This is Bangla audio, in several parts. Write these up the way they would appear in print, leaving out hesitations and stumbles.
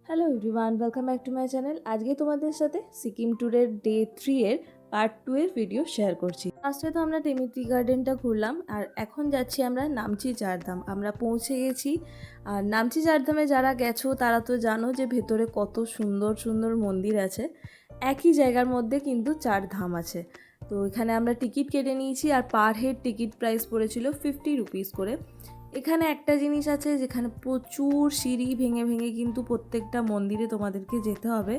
Hello everyone, welcome back to my channel. আজকে তোমাদের সাথে সিকিম ট্যুরের ডে 3 এর পার্ট 2 এর ভিডিও শেয়ার করছি। ফার্স্টে তো আমরা টেমি টি গার্ডেনটা ঘুরলাম, আর এখন যাচ্ছি আমরা নামচি চারধাম। আমরা পৌঁছে গেছি। আর নামচি চারধামে যারা গেছো তারা তো জানো যে ভেতরে কত সুন্দর সুন্দর মন্দির আছে। একই জায়গার মধ্যে কিন্তু 4 ধাম আছে। তো এখানে আমরা টিকিট কেটে নিয়েছি, আর পার হেড টিকিট প্রাইস পড়েছিল 50 রুপিস করে। এখানে একটা জিনিস আছে, যেখানে প্রচুর সিঁড়ি ভেঙে ভেঙে কিন্তু প্রত্যেকটা মন্দিরে তোমাদেরকে যেতে হবে।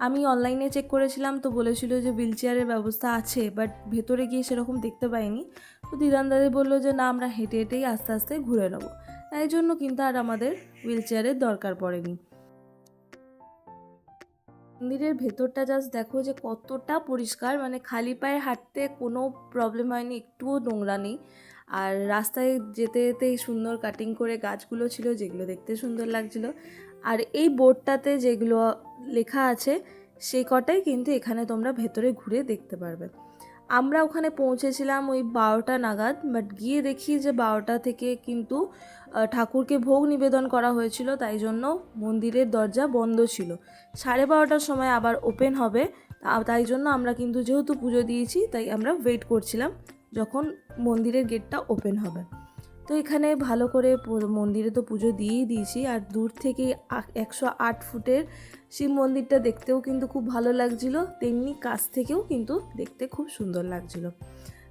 আমি অনলাইনে চেক করেছিলাম, তো বলেছিল যে হুইল চেয়ারের ব্যবস্থা আছে, বাট ভেতরে গিয়ে সেরকম দেখতে পাইনি। তো দিদান দাদি বললো যে না, আমরা হেঁটে হেঁটেই আস্তে আস্তে ঘুরে নেবো। তাই জন্য কিন্তু আর আমাদের হুইল চেয়ারের দরকার পড়েনি। মন্দিরের ভেতরটা জাস্ট দেখো যে কতটা পরিষ্কার, মানে খালি পায়ে হাঁটতে কোনো প্রবলেম হয়নি, একটুও নোংরা নেই। আর রাস্তায় যেতে যেতে সুন্দর কাটিং করে গাছগুলো ছিল, যেগুলো দেখতে সুন্দর লাগছিল। আর এই বোর্ডটাতে যেগুলো লেখা আছে সেই কটাই কিন্তু এখানে তোমরা ভেতরে ঘুরে দেখতে পারবে। আমরা ওখানে পৌঁছেছিলাম ওই 12টা নাগাদ, বাট গিয়ে দেখি যে 12টা থেকে কিন্তু ঠাকুরকে ভোগ নিবেদন করা হয়েছিল, তাই জন্য মন্দিরের দরজা বন্ধ ছিল। 12:30টার সময় আবার ওপেন হবে। তাই জন্য আমরা কিন্তু যেহেতু পুজো দিয়েছি, তাই আমরা ওয়েট করছিলাম যখন মন্দিরের গেটটা ওপেন হবে। তো এখানে ভালো করে মন্দিরে তো পুজো দিয়েই দিয়েছি, আর দূর থেকে 108 ফুটের শিব মন্দিরটা দেখতেও কিন্তু খুব ভালো লাগছিল, তেমনি কাছ থেকেও কিন্তু দেখতে খুব সুন্দর লাগছিল।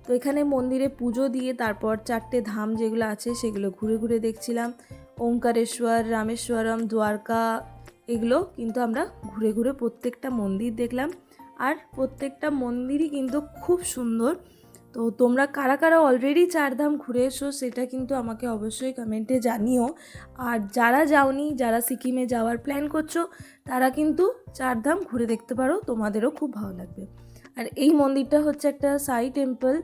তো এখানে মন্দিরে পুজো দিয়ে তারপর 4টে ধাম যেগুলো আছে সেগুলো ঘুরে ঘুরে দেখছিলাম। ওমকারেশ্বর, রামেশ্বরম, দ্বারকা, এগুলো কিন্তু আমরা ঘুরে ঘুরে প্রত্যেকটা মন্দির দেখলাম। আর প্রত্যেকটা মন্দিরই কিন্তু খুব সুন্দর। তো তোমরা কারা কারা অলরেডি 4 ধাম ঘুরে এসো সেটা কিন্তু আমাকে অবশ্যই কমেন্টে জানিও। আর যারা যাওনি, যারা সিকিমে যাওয়ার প্ল্যান করছো, তারা কিন্তু 4 ধাম ঘুরে দেখতে পারো, তোমাদেরও খুব ভালো লাগবে। আর এই মন্দিরটা হচ্ছে একটা সাই টেম্পল।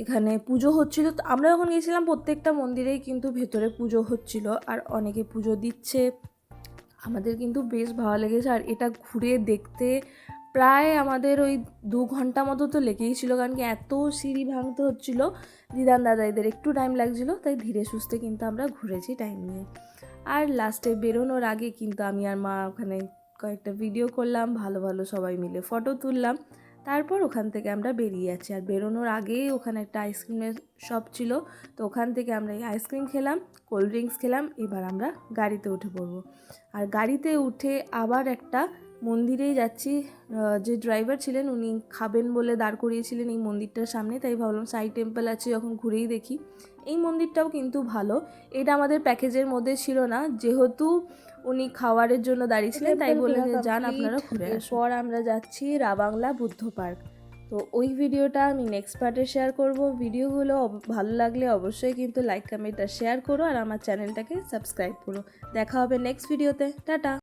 এখানে পুজো হচ্ছিল, তো আমরা যখন গেছিলাম প্রত্যেকটা মন্দিরেই কিন্তু ভেতরে পুজো হচ্ছিল, আর অনেকে পুজো দিচ্ছে। আমাদের কিন্তু বেশ ভালো লেগেছে, আর এটা ঘুরে দেখতে প্রায় আমাদের ওই 2 ঘন্টা মতো তো লেগেই ছিল, কারণ কি এত সিঁড়ি ভাঙতে হচ্ছিল। দিদান দাদাইদের একটু টাইম লাগছিলো, তাই ধীরে সুস্থে কিন্তু আমরা ঘুরেছি টাইম নিয়ে। আর লাস্টে বেরোনোর আগে কিন্তু আমি আর মা ওখানে কয়েকটা ভিডিও করলাম, ভালো ভালো সবাই মিলে ফটো তুললাম। তারপর ওখান থেকে আমরা বেরিয়ে যাচ্ছি। আর বেরোনোর আগেই ওখানে একটা আইসক্রিমের শপ ছিল, তো ওখান থেকে আমরা এই আইসক্রিম খেলাম, কোল্ড ড্রিঙ্কস খেলাম। এবার আমরা গাড়িতে উঠে পড়বো। আর গাড়িতে উঠে আবার একটা মন্দিরেই যাচ্ছি। যে ড্রাইভার ছিলেন উনি খাবেন বলে দাঁড় করিয়েছিলেন এই মন্দিরটার সামনে, তাই ভাবলাম সাই টেম্পল আছে যখন ঘুরেই দেখি। এই মন্দিরটাও কিন্তু ভালো। এটা আমাদের প্যাকেজের মধ্যে ছিল না, যেহেতু উনি খাওয়ারের জন্য দাঁড়িয়েছিলেন, তাই বললেন যে যান আপনারা ঘুরে আসুন। এরপর আমরা যাচ্ছি রাবাংলা বুদ্ধ পার্ক। তো ওই ভিডিওটা আমি নেক্সট পার্টে শেয়ার করব। ভিডিওগুলো ভালো লাগলে অবশ্যই কিন্তু লাইক, কমেন্ট আর শেয়ার করো, আর আমার চ্যানেলটাকে সাবস্ক্রাইব করো। দেখা হবে নেক্সট ভিডিওতে। টাটা।